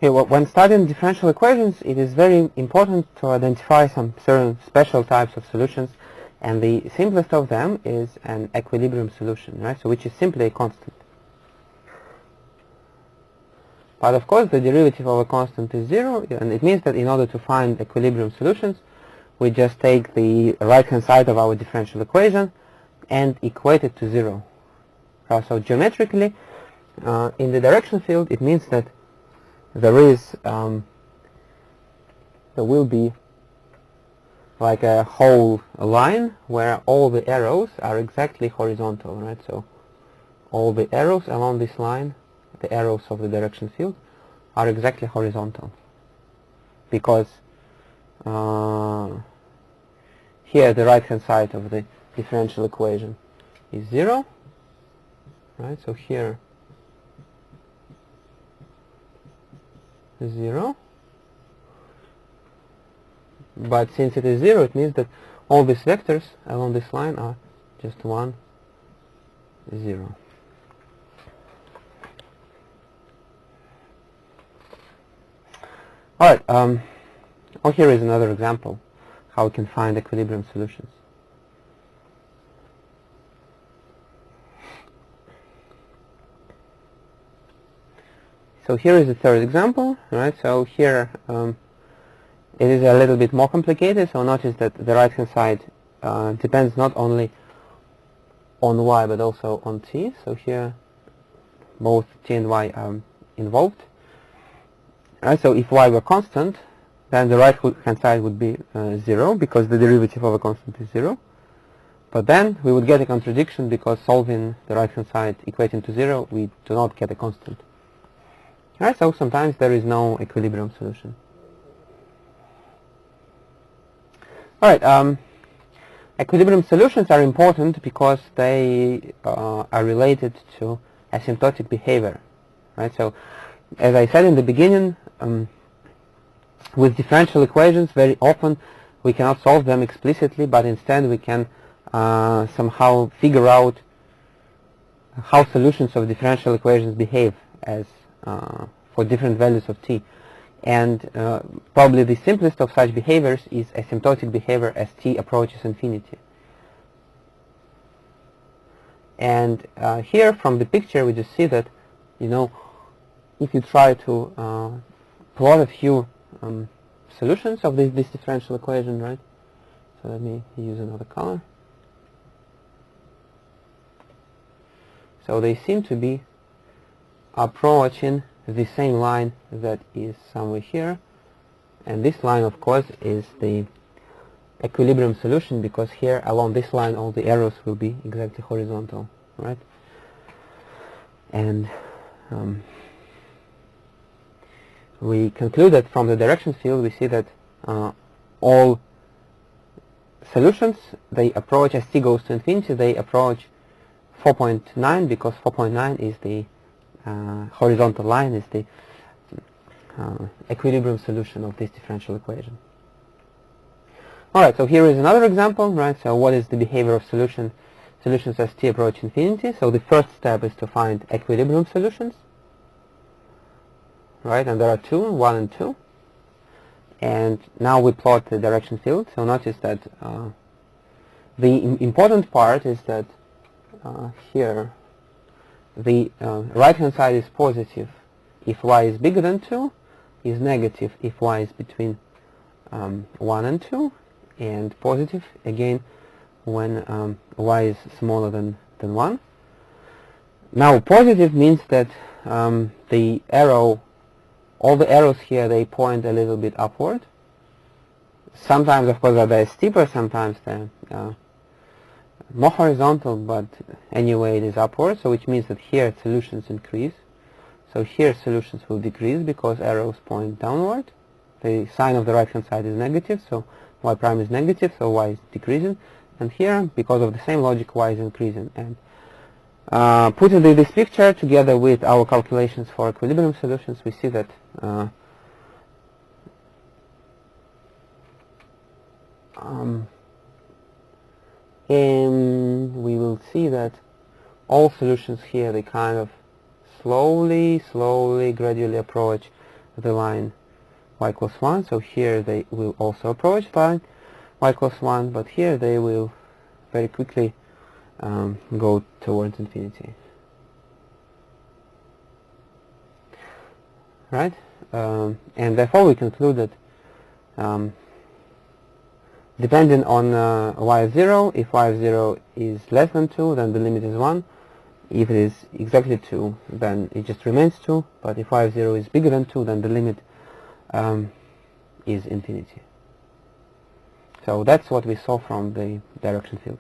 Here, when studying differential equations, it is very important to identify some certain special types of solutions, and the simplest of them is an equilibrium solution, right? So which is simply a constant. But of course, the derivative of a constant is 0, and it means that in order to find equilibrium solutions, we just take the right-hand side of our differential equation and equate it to 0. So geometrically, in the direction field, it means that there will be like a whole line where all the arrows are exactly horizontal, right? So all the arrows along this line, the arrows of the direction field, are exactly horizontal, because here the right hand side of the differential equation is 0, right? So here 0, but since it is 0, it means that all these vectors along this line are just 1, 0. Alright, here is another example how we can find equilibrium solutions. So here is the third example, right? So here it is a little bit more complicated. So notice that the right hand side depends not only on y but also on t. So here both t and y are involved. Right, so if y were constant, then the right hand side would be 0, because the derivative of a constant is 0. But then we would get a contradiction, because solving the right hand side equating to 0, we do not get a constant. Right, so sometimes there is no equilibrium solution. Alright, equilibrium solutions are important because they are related to asymptotic behavior. Right, so as I said in the beginning, with differential equations, very often we cannot solve them explicitly, but instead we can somehow figure out how solutions of differential equations behave as for different values of t. And probably the simplest of such behaviors is asymptotic behavior as t approaches infinity. And here from the picture we just see that, you know, if you try to plot a few solutions of this differential equation, right? So let me use another color. So they seem to be approaching the same line that is somewhere here, and this line of course is the equilibrium solution, because here along this line all the arrows will be exactly horizontal, right? And we conclude that from the direction field we see that all solutions, they approach, as t goes to infinity, they approach 4.9, because 4.9 is the horizontal line, is the equilibrium solution of this differential equation. Alright, so here is another example, right? So what is the behavior of solutions as t approach infinity? So the first step is to find equilibrium solutions, right? And there are two, 1 and 2. And now we plot the direction field. So notice that the important part is that here the right hand side is positive if y is bigger than 2, is negative if y is between 1 and 2, and positive again when y is smaller than 1. Now positive means that the arrow, all the arrows here, they point a little bit upward. Sometimes of course they're steeper, sometimes they're more horizontal, but anyway it is upward, so which means that here solutions increase. So here solutions will decrease because arrows point downward. The sign of the right hand side is negative, so y prime is negative, so y is decreasing. And here, because of the same logic, y is increasing. And putting this picture together with our calculations for equilibrium solutions, we see that we will see that all solutions here, they kind of slowly, gradually approach the line y equals 1, so here they will also approach line y equals 1, but here they will very quickly go towards infinity. Right? And therefore we conclude that depending on y of 0, if y of 0 is less than 2, then the limit is 1. If it is exactly 2, then it just remains 2. But if y of 0 is bigger than 2, then the limit is infinity. So that's what we saw from the direction field.